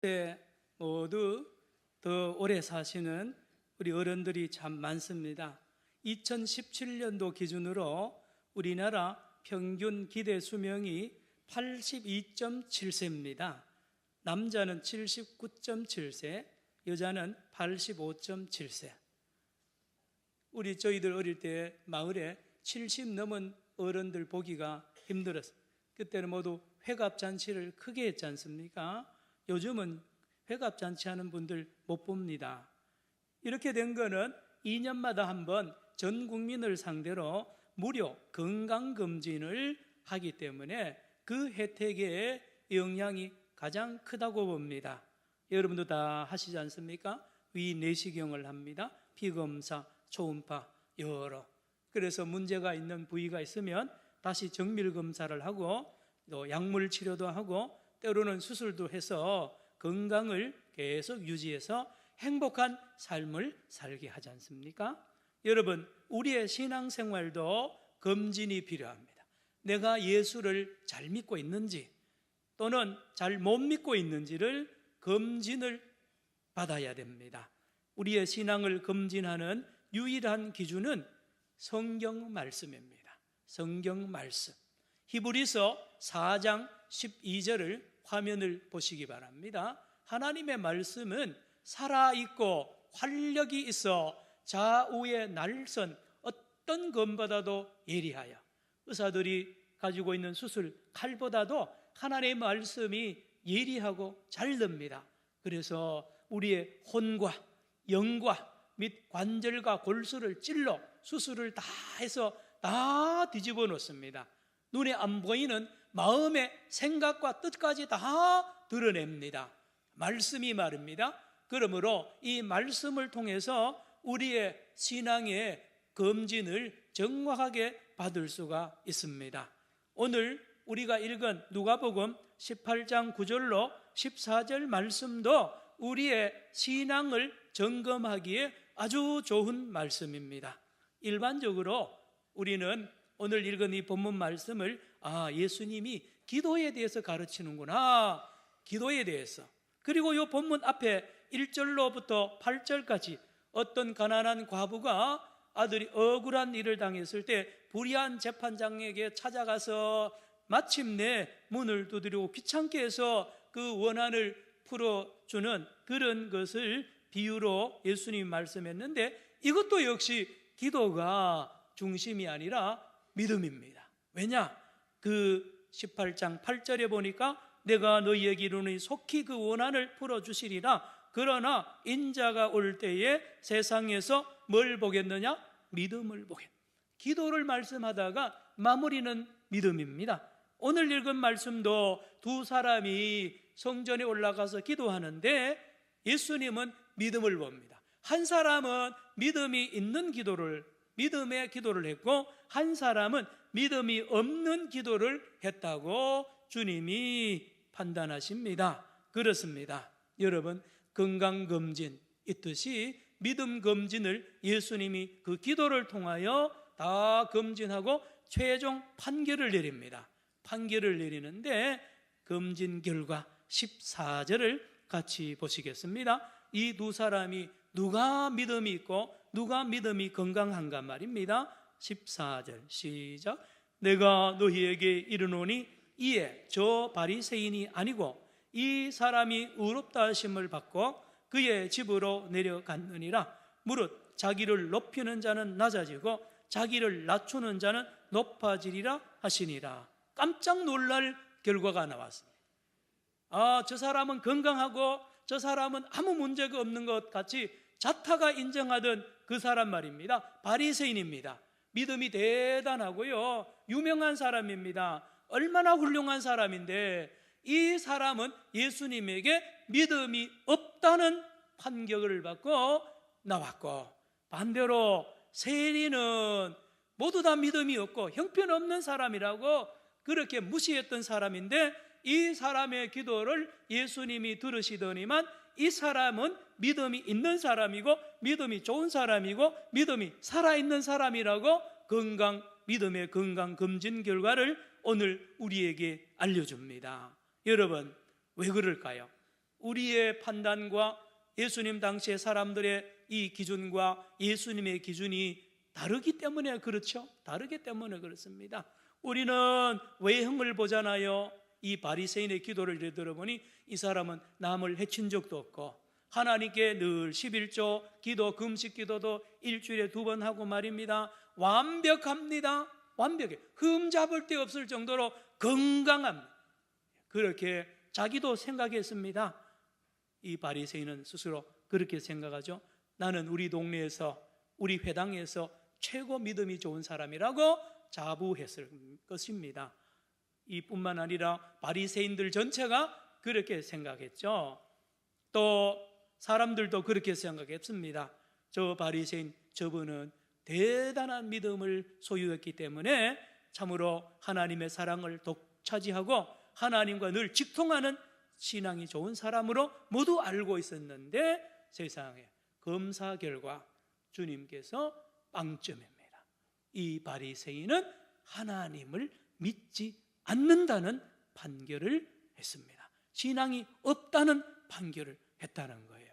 때 모두 더 오래 사시는 우리 어른들이 참 많습니다. 2017년도 기준으로 우리나라 평균 기대 수명이 82.7세입니다. 남자는 79.7세, 여자는 85.7세. 저희들 어릴 때 마을에 70 넘은 어른들 보기가 힘들었어요. 그때는 모두 회갑잔치를 크게 했지 않습니까? 요즘은 회갑잔치 하는 분들 못 봅니다. 이렇게 된 거는 2년마다 한 번 전 국민을 상대로 무료 건강검진을 하기 때문에 그 혜택의 영향이 가장 크다고 봅니다. 여러분도 다 하시지 않습니까? 위 내시경을 합니다. 피검사, 초음파 여러. 그래서 문제가 있는 부위가 있으면 다시 정밀 검사를 하고 또 약물 치료도 하고 때로는 수술도 해서 건강을 계속 유지해서 행복한 삶을 살게 하지 않습니까? 여러분, 우리의 신앙생활도 검진이 필요합니다. 내가 예수를 잘 믿고 있는지 또는 잘 못 믿고 있는지를 검진을 받아야 됩니다. 우리의 신앙을 검진하는 유일한 기준은 성경 말씀입니다. 성경 말씀. 히브리서 4장 12절을 화면을 보시기 바랍니다. 하나님의 말씀은 살아있고 활력이 있어 좌우의 날선 어떤 검보다도 예리하여 의사들이 가지고 있는 수술 칼보다도 하나님의 말씀이 예리하고 잘 듭니다. 그래서 우리의 혼과 영과 및 관절과 골수를 찔러 수술을 다 해서 다 뒤집어 놓습니다. 눈에 안 보이는 마음의 생각과 뜻까지 다 드러냅니다. 말씀이 말입니다. 그러므로 이 말씀을 통해서 우리의 신앙의 검진을 정확하게 받을 수가 있습니다. 오늘 우리가 읽은 누가복음 18장 9절로 14절 말씀도 우리의 신앙을 점검하기에 아주 좋은 말씀입니다. 일반적으로 우리는 오늘 읽은 이 본문 말씀을 예수님이 기도에 대해서 가르치는구나, 기도에 대해서. 그리고 이 본문 앞에 1절로부터 8절까지 어떤 가난한 과부가 아들이 억울한 일을 당했을 때 불의한 재판장에게 찾아가서 마침내 문을 두드리고 귀찮게 해서 그 원한을 풀어주는 그런 것을 비유로 예수님이 말씀했는데, 이것도 역시 기도가 중심이 아니라 믿음입니다. 왜냐? 그 18장 8절에 보니까 내가 너희에게 이르노니 속히 그 원한을 풀어주시리라. 그러나 인자가 올 때에 세상에서 뭘 보겠느냐? 믿음을 보겠느냐. 기도를 말씀하다가 마무리는 믿음입니다. 오늘 읽은 말씀도 두 사람이 성전에 올라가서 기도하는데 예수님은 믿음을 봅니다. 한 사람은 믿음이 있는 믿음의 기도를 했고, 한 사람은 믿음이 없는 기도를 했다고 주님이 판단하십니다. 그렇습니다. 여러분, 건강검진 있듯이 믿음 검진을 예수님이 그 기도를 통하여 다 검진하고 최종 판결을 내립니다. 판결을 내리는데 검진 결과 14절을 같이 보시겠습니다. 이 두 사람이 누가 믿음이 있고 누가 믿음이 건강한가 말입니다. 14절 시작. 내가 너희에게 이르노니 이에 저 바리새인이 아니고 이 사람이 의롭다 하심을 받고 그의 집으로 내려갔느니라. 무릇 자기를 높이는 자는 낮아지고 자기를 낮추는 자는 높아지리라 하시니라. 깜짝 놀랄 결과가 나왔습니다. 저 사람은 건강하고 저 사람은 아무 문제가 없는 것 같이 자타가 인정하던 그 사람 말입니다. 바리새인입니다. 믿음이 대단하고요, 유명한 사람입니다. 얼마나 훌륭한 사람인데 이 사람은 예수님에게 믿음이 없다는 판결을 받고 나왔고, 반대로 세리는 모두 다 믿음이 없고 형편없는 사람이라고 그렇게 무시했던 사람인데, 이 사람의 기도를 예수님이 들으시더니만 이 사람은 믿음이 있는 사람이고 믿음이 좋은 사람이고 믿음이 살아있는 사람이라고 믿음의 건강검진 결과를 오늘 우리에게 알려줍니다. 여러분, 왜 그럴까요? 우리의 판단과 예수님 당시의 사람들의 이 기준과 예수님의 기준이 다르기 때문에 그렇죠. 다르기 때문에 그렇습니다. 우리는 외형을 보잖아요. 이 바리새인의 기도를 들어보니 이 사람은 남을 해친 적도 없고 하나님께 늘 11조 기도, 금식 기도도 일주일에 2번 하고 말입니다. 완벽합니다. 완벽해. 흠잡을 데 없을 정도로 건강합니다. 그렇게 자기도 생각했습니다. 이 바리새인은 스스로 그렇게 생각하죠. 나는 우리 동네에서, 우리 회당에서 최고 믿음이 좋은 사람이라고 자부했을 것입니다. 이뿐만 아니라 바리새인들 전체가 그렇게 생각했죠. 또 사람들도 그렇게 생각했습니다. 저 바리새인, 저분은 대단한 믿음을 소유했기 때문에 참으로 하나님의 사랑을 독차지하고 하나님과 늘 직통하는 신앙이 좋은 사람으로 모두 알고 있었는데 세상에 검사 결과 주님께서 빵점입니다. 이 바리새인은 하나님을 믿지 않는다는 판결을 했습니다. 신앙이 없다는 판결을 했다는 거예요.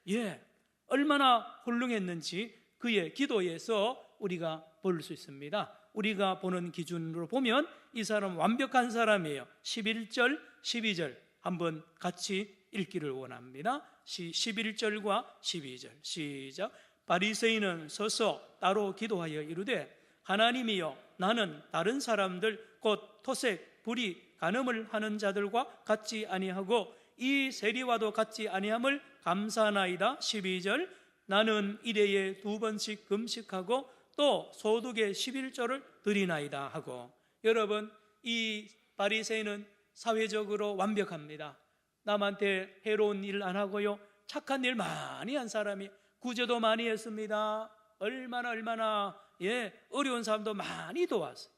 예, 얼마나 훌륭했는지 그의 기도에서 우리가 볼 수 있습니다. 우리가 보는 기준으로 보면 이 사람은 완벽한 사람이에요. 11절, 12절 한번 같이 읽기를 원합니다. 11절과 12절 시작. 바리새인은 서서 따로 기도하여 이르되 하나님이여, 나는 다른 사람들 곧 토색, 불의, 간음을 하는 자들과 같지 아니하고 이 세리와도 같지 아니함을 감사하나이다. 12절. 나는 일회에 2번씩 금식하고 또 소득의 11조를 드리나이다 하고. 여러분, 이 바리새인은 사회적으로 완벽합니다. 남한테 해로운 일 안 하고요, 착한 일 많이 한 사람이, 구제도 많이 했습니다. 얼마나 어려운 사람도 많이 도왔어요.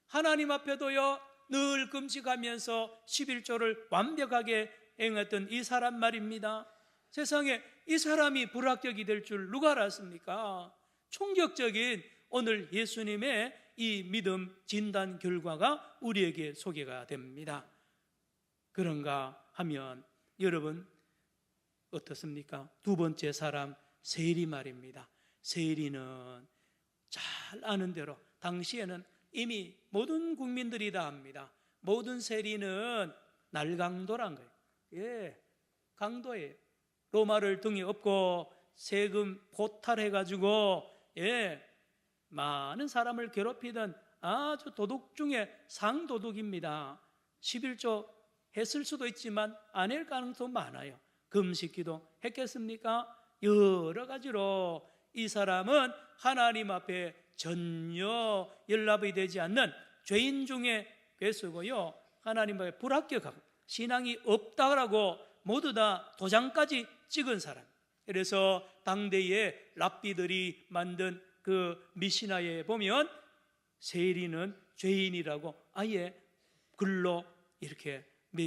하나님 앞에도요 늘 금식하면서 11조를 완벽하게 행했던 이 사람 말입니다. 세상에 이 사람이 불합격이 될 줄 누가 알았습니까? 충격적인 오늘 예수님의 이 믿음 진단 결과가 우리에게 소개가 됩니다. 그런가 하면 여러분 어떻습니까? 두 번째 사람 세리 말입니다. 세리는 잘 아는 대로 당시에는 이미 모든 국민들이 다 압니다. 모든 세리는 날강도란 거예요. 예, 강도예요. 로마를 등에 업고 세금 포탈해가지고 많은 사람을 괴롭히던 아주 도둑 중에 상도둑입니다. 11조 했을 수도 있지만 안 할 가능성도 많아요. 금식기도 했겠습니까? 여러 가지로 이 사람은 하나님 앞에 전혀 연락이 되지 않는 죄인 중에 괴수고요, 하나님 앞에 불합격하고 신앙이 없다라고 모두 다 도장까지 찍은 사람. 그래서 당대의 랍비들이 만든 그 미시나에 보면 세리는 죄인이라고 아예 글로 이렇게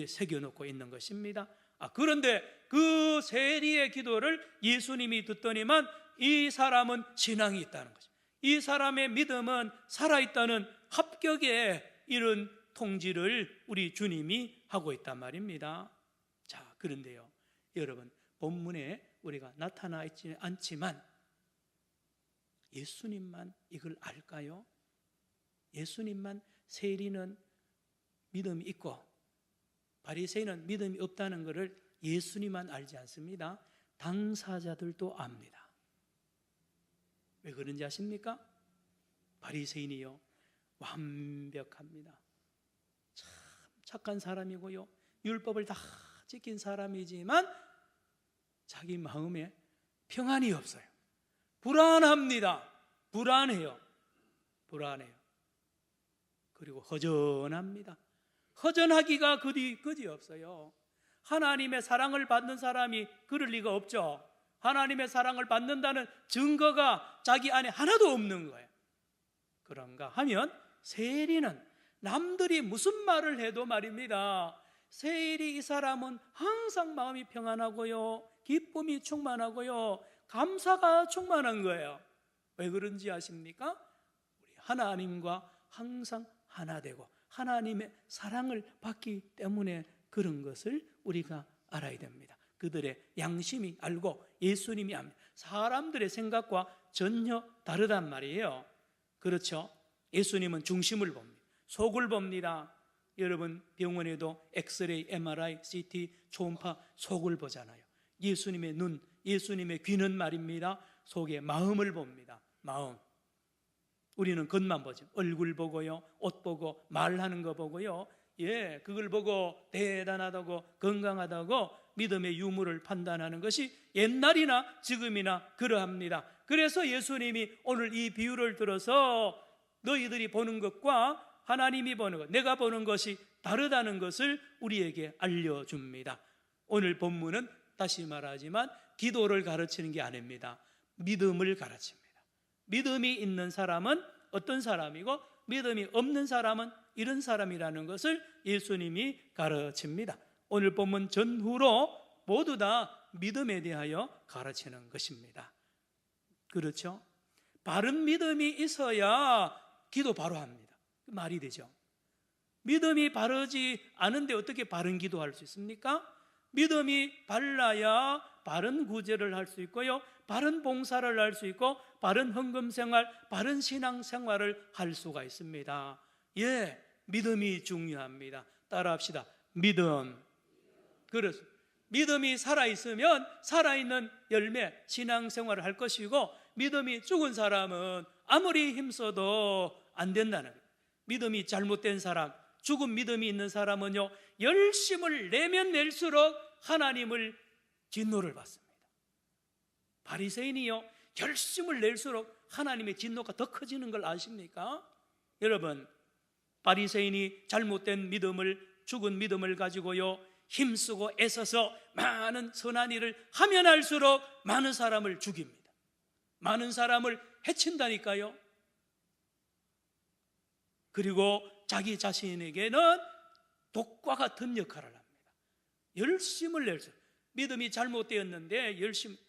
새겨놓고 있는 것입니다. 그런데 그 세리의 기도를 예수님이 듣더니만 이 사람은 신앙이 있다는 거죠. 이 사람의 믿음은 살아있다는 합격의 이런 통지를 우리 주님이 하고 있단 말입니다. 자, 그런데요 여러분, 본문에 우리가 나타나 있지 않지만 예수님만 이걸 알까요? 예수님만 세리는 믿음이 있고 바리새인은 믿음이 없다는 것을 예수님만 알지 않습니다. 당사자들도 압니다. 왜 그런지 아십니까? 바리새인이요 완벽합니다. 참 착한 사람이고요, 율법을 다 지킨 사람이지만 자기 마음에 평안이 없어요. 불안합니다. 불안해요. 그리고 허전합니다. 허전하기가 그지 없어요. 하나님의 사랑을 받는 사람이 그럴 리가 없죠. 하나님의 사랑을 받는다는 증거가 자기 안에 하나도 없는 거예요. 그런가 하면 세리는 남들이 무슨 말을 해도 말입니다, 세리 이 사람은 항상 마음이 평안하고요, 기쁨이 충만하고요, 감사가 충만한 거예요. 왜 그런지 아십니까? 우리 하나님과 항상 하나 되고 하나님의 사랑을 받기 때문에 그런 것을 우리가 알아야 됩니다. 그들의 양심이 알고 예수님이 압니다. 사람들의 생각과 전혀 다르단 말이에요. 그렇죠? 예수님은 중심을 봅니다. 속을 봅니다. 여러분 병원에도 엑스레이, MRI, CT, 초음파 속을 보잖아요. 예수님의 눈, 예수님의 귀는 말입니다. 속에 마음을 봅니다. 마음. 우리는 겉만 보죠. 얼굴 보고요, 옷 보고, 말하는 거 보고요. 그걸 보고 대단하다고, 건강하다고 믿음의 유무를 판단하는 것이 옛날이나 지금이나 그러합니다. 그래서 예수님이 오늘 이 비유를 들어서 너희들이 보는 것과 하나님이 보는 것, 내가 보는 것이 다르다는 것을 우리에게 알려줍니다. 오늘 본문은 다시 말하지만 기도를 가르치는 게 아닙니다. 믿음을 가르칩니다. 믿음이 있는 사람은 어떤 사람이고 믿음이 없는 사람은 이런 사람이라는 것을 예수님이 가르칩니다. 오늘 본문 전후로 모두 다 믿음에 대하여 가르치는 것입니다. 그렇죠? 바른 믿음이 있어야 기도 바로 합니다. 말이 되죠. 믿음이 바르지 않은데 어떻게 바른 기도할 수 있습니까? 믿음이 발라야 바른 구제를 할 수 있고요, 바른 봉사를 할 수 있고, 바른 헌금생활, 바른 신앙생활을 할 수가 있습니다. 믿음이 중요합니다. 따라합시다. 믿음. 그렇습니다. 믿음이 살아있으면 살아있는 열매, 신앙생활을 할 것이고, 믿음이 죽은 사람은 아무리 힘써도 안 된다는 거예요. 믿음이 잘못된 사람, 죽은 믿음이 있는 사람은요, 열심을 내면 낼수록 하나님을 진노를 받습니다. 바리새인이요, 열심을 낼수록 하나님의 진노가 더 커지는 걸 아십니까? 여러분, 바리새인이 잘못된 믿음을, 죽은 믿음을 가지고요, 힘쓰고 애써서 많은 선한 일을 하면 할수록 많은 사람을 죽입니다. 많은 사람을 해친다니까요. 그리고 자기 자신에게는 독과 같은 역할을 합니다. 열심을 낼수록. 믿음이 잘못되었는데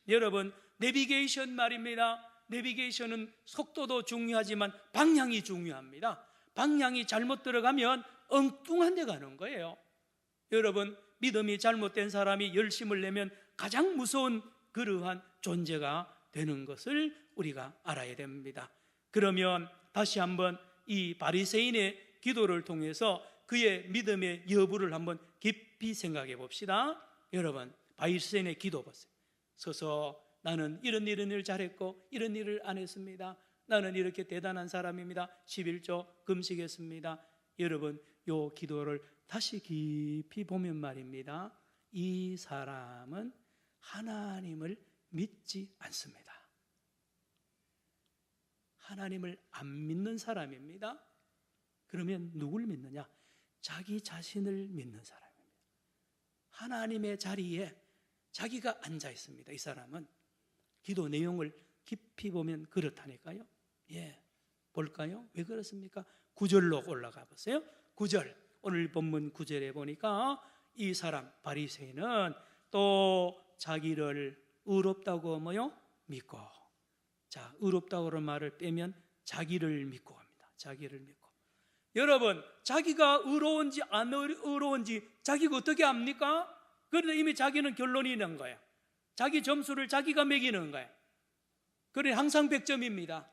여러분, 내비게이션 말입니다. 내비게이션은 속도도 중요하지만 방향이 중요합니다. 방향이 잘못 들어가면 엉뚱한 데 가는 거예요. 여러분, 믿음이 잘못된 사람이 열심을 내면 가장 무서운 그러한 존재가 되는 것을 우리가 알아야 됩니다. 그러면 다시 한번 이 바리새인의 기도를 통해서 그의 믿음의 여부를 한번 깊이 생각해 봅시다. 여러분, 바리새인의 기도 보세요. 서서 나는 이런 일을 잘했고 이런 일을 안 했습니다. 나는 이렇게 대단한 사람입니다. 11조 금식했습니다. 여러분, 요 기도를 다시 깊이 보면 말입니다, 이 사람은 하나님을 믿지 않습니다. 하나님을 안 믿는 사람입니다. 그러면 누굴 믿느냐? 자기 자신을 믿는 사람입니다. 하나님의 자리에 자기가 앉아 있습니다. 이 사람은. 기도 내용을 깊이 보면 그렇다니까요. 볼까요? 왜 그렇습니까? 9절로 올라가 보세요. 9절, 오늘 본문 9절에 보니까 이 사람 바리새인은 또 자기를 의롭다고 믿고, 자, 의롭다고는 말을 빼면 자기를 믿고 합니다. 자기를 믿고. 여러분, 자기가 의로운지 안 의로운지 자기가 어떻게 압니까? 그런데 이미 자기는 결론이 난 거야. 자기 점수를 자기가 매기는 거야. 그래, 항상 100점입니다.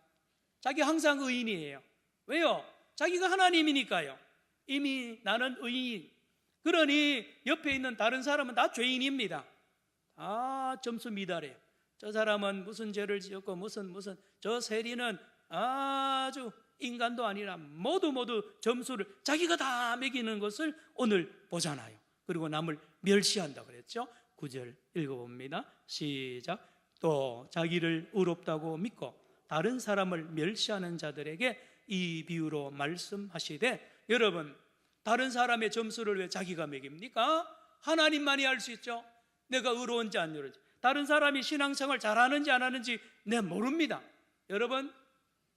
자기 항상 의인이에요. 왜요? 자기가 하나님이니까요. 이미 나는 의인. 그러니 옆에 있는 다른 사람은 다 죄인입니다. 점수 미달해. 저 사람은 무슨 죄를 지었고 무슨 저 세리는 아주 인간도 아니라 모두 점수를 자기가 다 매기는 것을 오늘 보잖아요. 그리고 남을 멸시한다고 그랬죠. 9절 읽어봅니다. 시작. 또 자기를 의롭다고 믿고 다른 사람을 멸시하는 자들에게 이 비유로 말씀하시되, 여러분, 다른 사람의 점수를 왜 자기가 매깁니까? 하나님만이 알 수 있죠. 내가 의로운지 안 의로운지. 다른 사람이 신앙생활 잘하는지 안 하는지 내가 모릅니다. 여러분,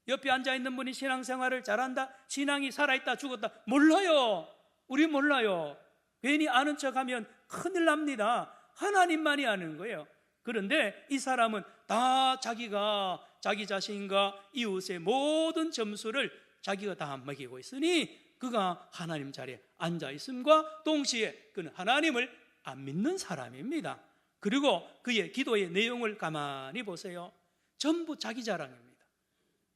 옆에 앉아있는 분이 신앙생활을 잘한다, 신앙이 살아있다, 죽었다, 몰라요. 우리 몰라요. 괜히 아는 척하면 큰일 납니다. 하나님만이 아는 거예요. 그런데 이 사람은 다 자기가 자기 자신과 이웃의 모든 점수를 자기가 다 매기고 있으니 그가 하나님 자리에 앉아 있음과 동시에 그는 하나님을 안 믿는 사람입니다. 그리고 그의 기도의 내용을 가만히 보세요. 전부 자기 자랑입니다.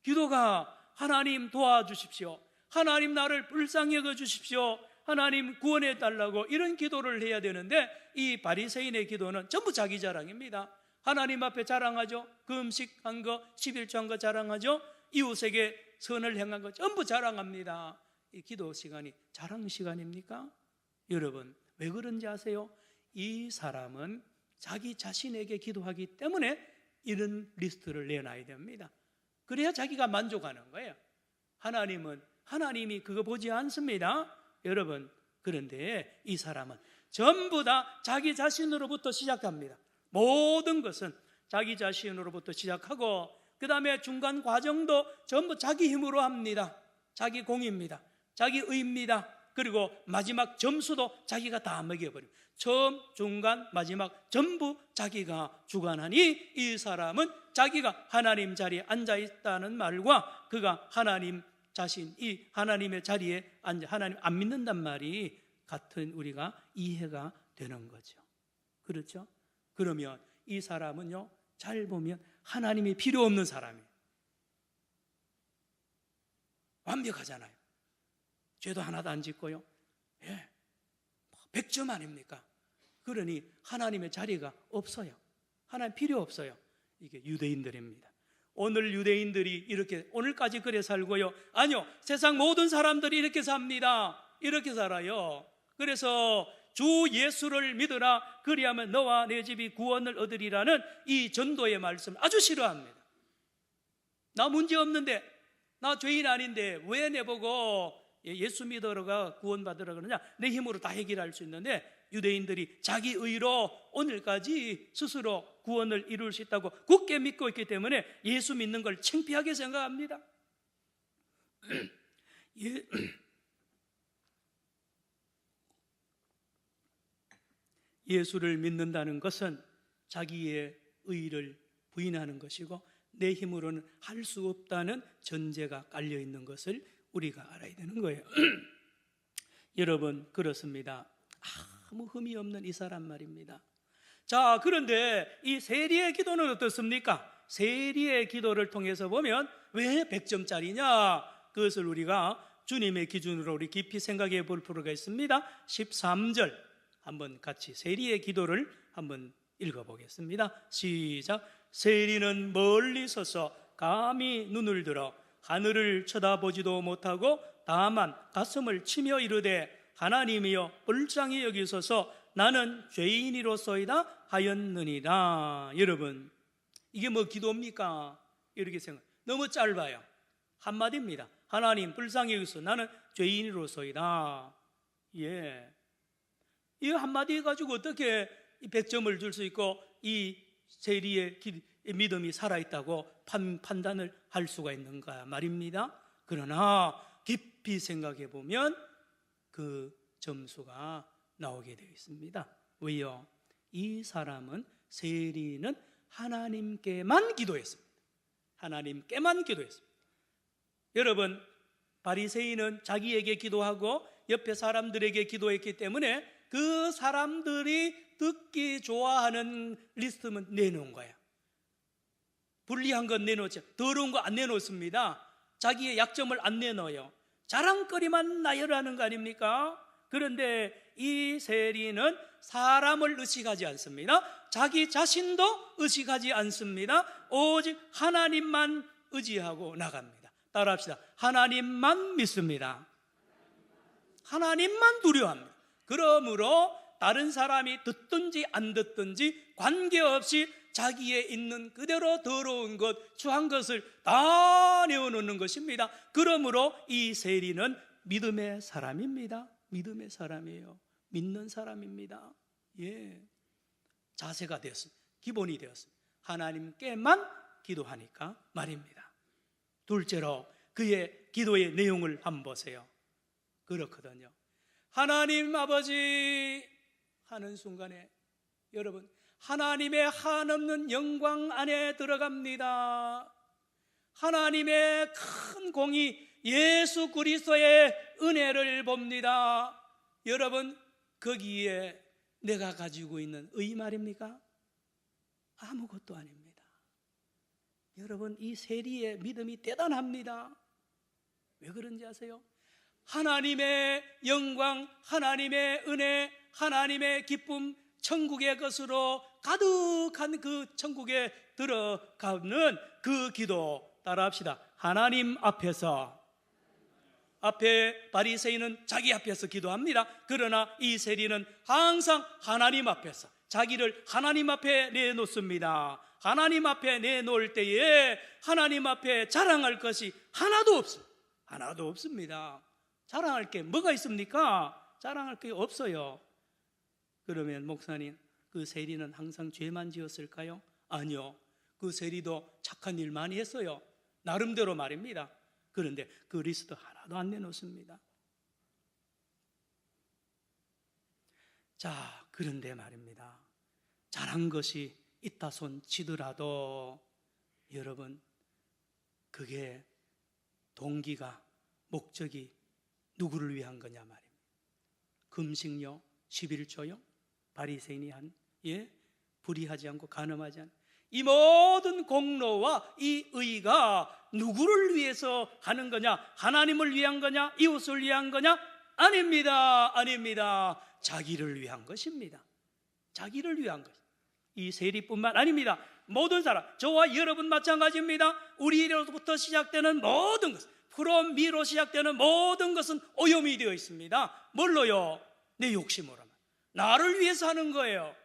기도가 하나님 도와주십시오, 하나님 나를 불쌍히 여겨주십시오, 하나님 구원해 달라고 이런 기도를 해야 되는데, 이 바리새인의 기도는 전부 자기 자랑입니다. 하나님 앞에 자랑하죠. 금식한 거, 11조 한 거 자랑하죠. 이웃에게 선을 행한 거 전부 자랑합니다. 이 기도 시간이 자랑 시간입니까? 여러분, 왜 그런지 아세요? 이 사람은 자기 자신에게 기도하기 때문에 이런 리스트를 내놔야 됩니다. 그래야 자기가 만족하는 거예요. 하나님이 그거 보지 않습니다. 여러분, 그런데 이 사람은 전부 다 자기 자신으로부터 시작합니다. 모든 것은 자기 자신으로부터 시작하고, 그 다음에 중간 과정도 전부 자기 힘으로 합니다. 자기 공입니다. 자기 의입니다. 그리고 마지막 점수도 자기가 다 먹여버립니다. 처음, 중간, 마지막 전부 자기가 주관하니, 이 사람은 자기가 하나님 자리에 앉아있다는 말과 그가 하나님 자신이 하나님의 자리에 앉아 하나님 안 믿는단 말이 같은 우리가 이해가 되는 거죠. 그렇죠? 그러면 이 사람은요, 잘 보면 하나님이 필요 없는 사람이에요. 완벽하잖아요. 죄도 하나도 안 짓고요. 100점 아닙니까? 그러니 하나님의 자리가 없어요. 하나님 필요 없어요. 이게 유대인들입니다. 오늘 유대인들이 이렇게 오늘까지 그래 살고요? 아니요, 세상 모든 사람들이 이렇게 삽니다. 이렇게 살아요. 그래서 주 예수를 믿으라, 그리하면 너와 내 집이 구원을 얻으리라는 이 전도의 말씀을 아주 싫어합니다. 나 문제 없는데, 나 죄인 아닌데 왜 내보고 예수 믿으러가 구원받으라 그러냐? 내 힘으로 다 해결할 수 있는데, 유대인들이 자기 의로 오늘까지 스스로 구원을 이룰 수 있다고 굳게 믿고 있기 때문에 예수 믿는 걸 창피하게 생각합니다. 예수를 믿는다는 것은 자기의 의를 부인하는 것이고, 내 힘으로는 할 수 없다는 전제가 깔려 있는 것을 우리가 알아야 되는 거예요. 여러분, 그렇습니다. 아무 흠이 없는 이 사람 말입니다. 자, 그런데 이 세리의 기도는 어떻습니까? 세리의 기도를 통해서 보면 왜 100점짜리냐? 그것을 우리가 주님의 기준으로 우리 깊이 생각해 볼 필요가 있습니다. 13절 한번 같이 세리의 기도를 한번 읽어보겠습니다. 시작. 세리는 멀리 서서 감히 눈을 들어 하늘을 쳐다보지도 못하고 다만 가슴을 치며 이르되, 하나님이여 불쌍히 여기소서, 나는 죄인이로소이다 하였느니라. 여러분, 이게 뭐 기도입니까? 이렇게 생각, 너무 짧아요. 한마디입니다. 하나님 불쌍히 여기소서, 나는 죄인이로소이다. 예, 이 한마디 가지고 어떻게 100점을 줄 수 있고 이 세리의 믿음이 살아있다고 판단을 할 수가 있는가 말입니다. 그러나 깊이 생각해 보면 그 점수가 나오게 되어 있습니다. 왜요? 이 사람은, 세리는 하나님께만 기도했습니다. 하나님께만 기도했습니다. 여러분, 바리새인은 자기에게 기도하고 옆에 사람들에게 기도했기 때문에 그 사람들이 듣기 좋아하는 리스트만 내놓은 거야. 불리한 건 내놓죠. 더러운 거 안 내놓습니다. 자기의 약점을 안 내놓아요. 자랑거리만 나열하는 거 아닙니까? 그런데 이 세리는 사람을 의식하지 않습니다. 자기 자신도 의식하지 않습니다. 오직 하나님만 의지하고 나갑니다. 따라합시다. 하나님만 믿습니다. 하나님만 두려워합니다. 그러므로 다른 사람이 듣든지 안 듣든지 관계없이 자기에 있는 그대로 더러운 것, 추한 것을 다 내어놓는 것입니다. 그러므로 이 세리는 믿음의 사람입니다. 믿음의 사람이에요. 믿는 사람입니다. 예, 자세가 되었습니다. 기본이 되었습니다. 하나님께만 기도하니까 말입니다. 둘째로 그의 기도의 내용을 한번 보세요. 그렇거든요. 하나님 아버지 하는 순간에 여러분, 하나님의 한없는 영광 안에 들어갑니다. 하나님의 큰 공의, 예수 그리스도의 은혜를 봅니다. 여러분, 거기에 내가 가지고 있는 의 말입니까? 아무것도 아닙니다. 여러분, 이 세리의 믿음이 대단합니다. 왜 그런지 아세요? 하나님의 영광, 하나님의 은혜, 하나님의 기쁨, 천국의 것으로 가득한 그 천국에 들어가는 그 기도 따라합시다. 하나님 앞에서, 앞에 바리새인은 자기 앞에서 기도합니다. 그러나 이 세리는 항상 하나님 앞에서 자기를 하나님 앞에 내놓습니다. 하나님 앞에 내놓을 때에 하나님 앞에 자랑할 것이 하나도 없습니다. 하나도 없습니다. 자랑할 게 뭐가 있습니까? 자랑할 게 없어요. 그러면 목사님, 그 세리는 항상 죄만 지었을까요? 아니요. 그 세리도 착한 일 많이 했어요. 나름대로 말입니다. 그런데 그 리스트 하나도 안 내놓습니다. 자, 그런데 말입니다. 잘한 것이 있다 손 치더라도 여러분, 그게 동기가, 목적이 누구를 위한 거냐 말입니다. 금식요, 11조요, 바리새인이 한, 불의하지 않고 간음하지 않고, 이 모든 공로와 이 의가 누구를 위해서 하는 거냐? 하나님을 위한 거냐? 이웃을 위한 거냐? 아닙니다. 아닙니다. 자기를 위한 것입니다. 자기를 위한 것. 이 세리뿐만 아닙니다. 모든 사람, 저와 여러분 마찬가지입니다. 우리로부터 시작되는 모든 것, from me로 시작되는 모든 것은 오염이 되어 있습니다. 뭘로요? 내 욕심으로. 나를 위해서 하는 거예요.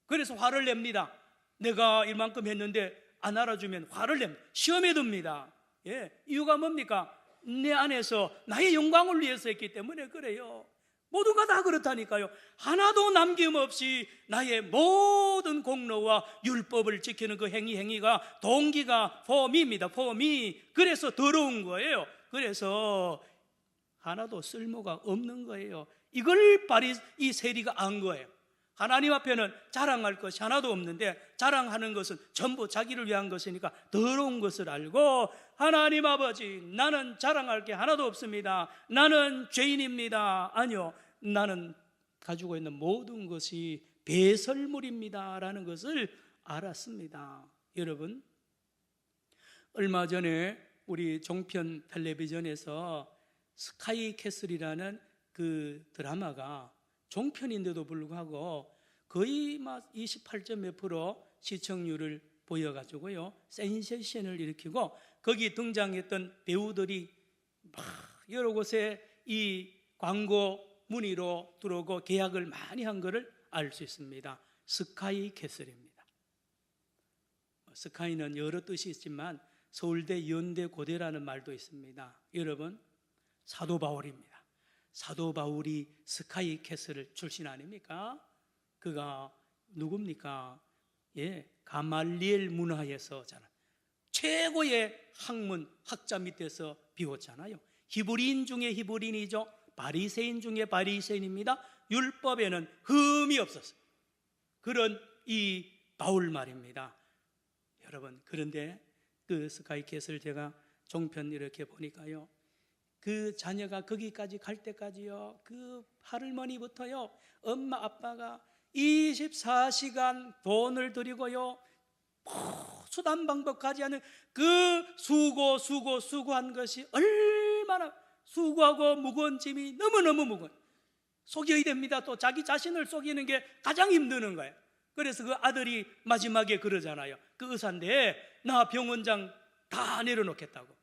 그래서 화를 냅니다. 내가 이만큼 했는데 안 알아주면 화를 냅니다. 시험에 듭니다. 이유가 뭡니까? 내 안에서 나의 영광을 위해서 했기 때문에 그래요. 모두가 다 그렇다니까요. 하나도 남김없이 나의 모든 공로와 율법을 지키는 그 행위가 동기가 form입니다. form이. 그래서 더러운 거예요. 그래서 하나도 쓸모가 없는 거예요. 이걸 이 세리가 안 거예요. 하나님 앞에는 자랑할 것이 하나도 없는데 자랑하는 것은 전부 자기를 위한 것이니까 더러운 것을 알고, 하나님 아버지, 나는 자랑할 게 하나도 없습니다. 나는 죄인입니다. 아니요, 나는 가지고 있는 모든 것이 배설물입니다 라는 것을 알았습니다. 여러분, 얼마 전에 우리 종편 텔레비전에서 스카이 캐슬이라는 그 드라마가 종편인데도 불구하고 거의 막 28점 몇 프로 시청률을 보여가지고요, 센세이션을 일으키고, 거기 등장했던 배우들이 막 여러 곳에 이 광고 문의로 들어오고 계약을 많이 한 것을 알 수 있습니다. 스카이 캐슬입니다. 스카이는 여러 뜻이 있지만 서울대, 연대, 고대라는 말도 있습니다. 여러분, 사도 바울입니다. 사도 바울이 스카이 캐슬을 출신 아닙니까? 그가 누굽니까? 가말리엘 문화에서 최고의 학문, 학자 밑에서 비웠잖아요. 히브리인 중에 히브리인이죠. 바리새인 중에 바리새인입니다. 율법에는 흠이 없었어요. 그런 이 바울 말입니다. 여러분, 그런데 그 스카이 캐슬 제가 종편 이렇게 보니까요, 그 자녀가 거기까지 갈 때까지요, 그 할머니부터요, 엄마 아빠가 24시간 돈을 들이고요, 수단 방법하지 않은 그 수고한 것이 얼마나 수고하고 무거운 짐이 너무너무 무거워요. 속여야 됩니다. 또 자기 자신을 속이는 게 가장 힘드는 거예요. 그래서 그 아들이 마지막에 그러잖아요. 그 의사인데 나 병원장 다 내려놓겠다고,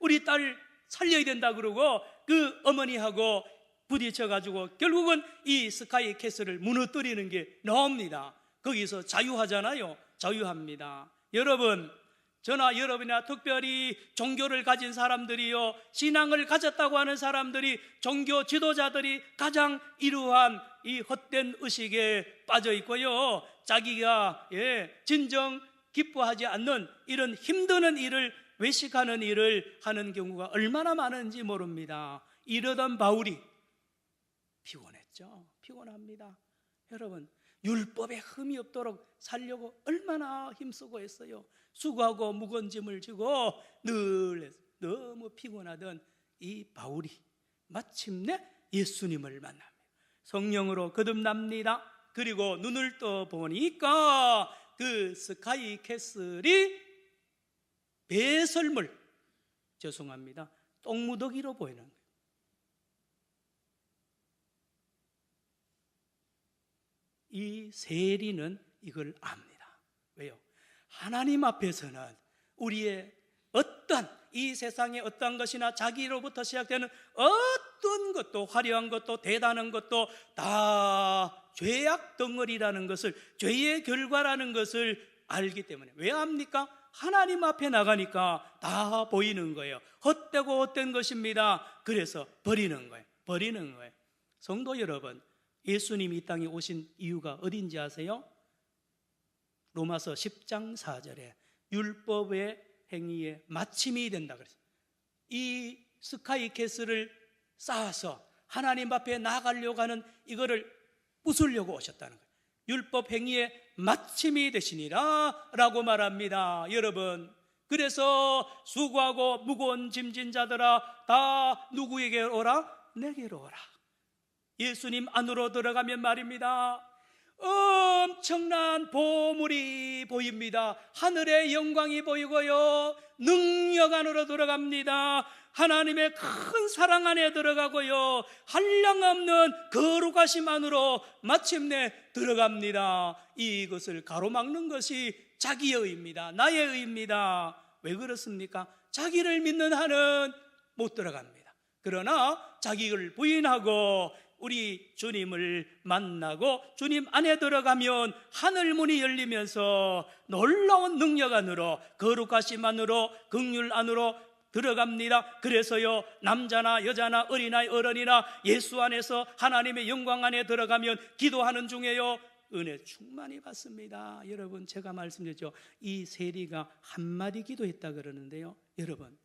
우리 딸 살려야 된다 그러고 그 어머니하고 부딪혀가지고 결국은 이 스카이 캐슬을 무너뜨리는 게 나옵니다. 거기서 자유하잖아요. 자유합니다. 여러분, 저나 여러분이나 특별히 종교를 가진 사람들이요, 신앙을 가졌다고 하는 사람들이, 종교 지도자들이 가장 이러한 이 헛된 의식에 빠져 있고요, 자기가 진정 기뻐하지 않는 이런 힘드는 일을, 외식하는 일을 하는 경우가 얼마나 많은지 모릅니다. 이러던 바울이 피곤했죠. 피곤합니다. 여러분, 율법에 흠이 없도록 살려고 얼마나 힘쓰고 했어요. 수고하고 무거운 짐을 지고 늘 너무 피곤하던 이 바울이 마침내 예수님을 만납니다. 성령으로 거듭납니다. 그리고 눈을 떠 보니까 그 스카이 캐슬이 배설물, 죄송합니다, 똥무더기로 보이는 거예요. 이 세리는 이걸 압니다. 왜요? 하나님 앞에서는 우리의 어떤 이 세상의 어떤 것이나 자기로부터 시작되는 어떤 것도, 화려한 것도 대단한 것도 다 죄악 덩어리라는 것을, 죄의 결과라는 것을 알기 때문에. 왜 압니까? 하나님 앞에 나가니까 다 보이는 거예요. 헛되고 헛된 것입니다. 그래서 버리는 거예요. 성도 여러분, 예수님이 이 땅에 오신 이유가 어딘지 아세요? 로마서 10장 4절에 율법의 행위의 마침이 된다 그랬어요. 이 스카이 캐슬을 쌓아서 하나님 앞에 나아가려고 하는 이거를 부수려고 오셨다는 거예요. 율법 행위의 마침이 되시니라 라고 말합니다. 여러분, 그래서 수고하고 무거운 짐진 자들아 다 누구에게 오라? 내게로 오라. 예수님 안으로 들어가면 말입니다, 엄청난 보물이 보입니다. 하늘의 영광이 보이고요, 능력 안으로 들어갑니다. 하나님의 큰 사랑 안에 들어가고요, 한량없는 거룩하심 안으로 마침내 들어갑니다. 이것을 가로막는 것이 자기의 의입니다. 나의 의입니다. 왜 그렇습니까? 자기를 믿는 한은 못 들어갑니다. 그러나 자기를 부인하고 우리 주님을 만나고 주님 안에 들어가면 하늘문이 열리면서 놀라운 능력 안으로, 거룩하심 안으로, 긍휼 안으로 들어갑니다. 그래서요, 남자나 여자나 어린아이 어른이나 예수 안에서 하나님의 영광 안에 들어가면 기도하는 중에요, 은혜 충만히 받습니다. 여러분, 제가 말씀드렸죠, 이 세리가 한마디 기도했다 그러는데요, 여러분,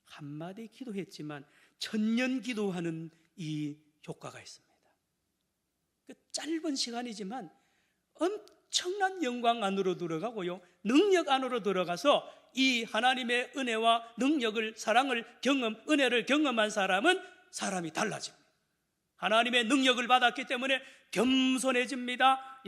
한마디 기도했지만 천년 기도하는 이 효과가 있습니다. 그 짧은 시간이지만 엄청난 영광 안으로 들어가고요, 능력 안으로 들어가서 이 하나님의 은혜와 능력을, 사랑을 은혜를 경험한 사람이 달라집니다. 하나님의 능력을 받았기 때문에 겸손해집니다.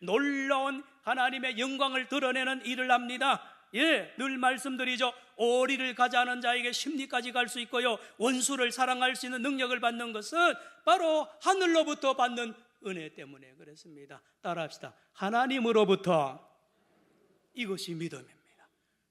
놀라운 하나님의 영광을 드러내는 일을 합니다. 늘 말씀드리죠, 오리를 가자는 자에게 심리까지 갈 수 있고요, 원수를 사랑할 수 있는 능력을 받는 것은 바로 하늘로부터 받는 은혜 때문에 그렇습니다. 따라합시다. 하나님으로부터. 이것이 믿음입니다.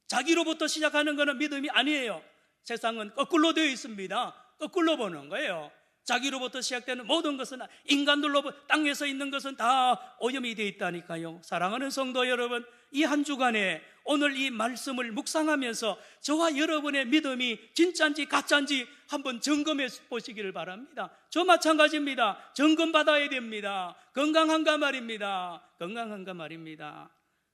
자기로부터 시작하는 것은 믿음이 아니에요. 세상은 거꾸로 되어 있습니다. 거꾸로 보는 거예요. 자기로부터 시작되는 모든 것은, 인간들로부터, 땅에서 있는 것은 다 오염이 되어 있다니까요. 사랑하는 성도 여러분, 이 한 주간에 오늘 이 말씀을 묵상하면서 저와 여러분의 믿음이 진짜인지 가짜인지 한번 점검해 보시기를 바랍니다. 저 마찬가지입니다. 점검 받아야 됩니다. 건강한가 말입니다.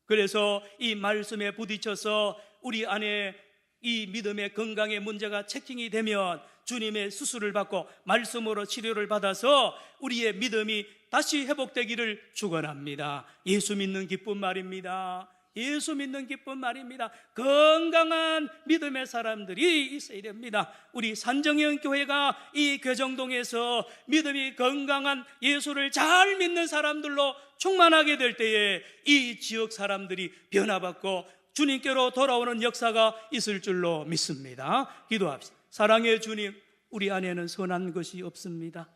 그래서 이 말씀에 부딪혀서 우리 안에 이 믿음의 건강의 문제가 체킹이 되면 주님의 수술을 받고 말씀으로 치료를 받아서 우리의 믿음이 다시 회복되기를 축원합니다. 예수 믿는 기쁨 말입니다. 예수 믿는 기쁨 말입니다. 건강한 믿음의 사람들이 있어야 됩니다. 우리 산정형 교회가 이 괴정동에서 믿음이 건강한 예수를 잘 믿는 사람들로 충만하게 될 때에 이 지역 사람들이 변화받고 주님께로 돌아오는 역사가 있을 줄로 믿습니다. 기도합시다. 사랑의 주님, 우리 안에는 선한 것이 없습니다.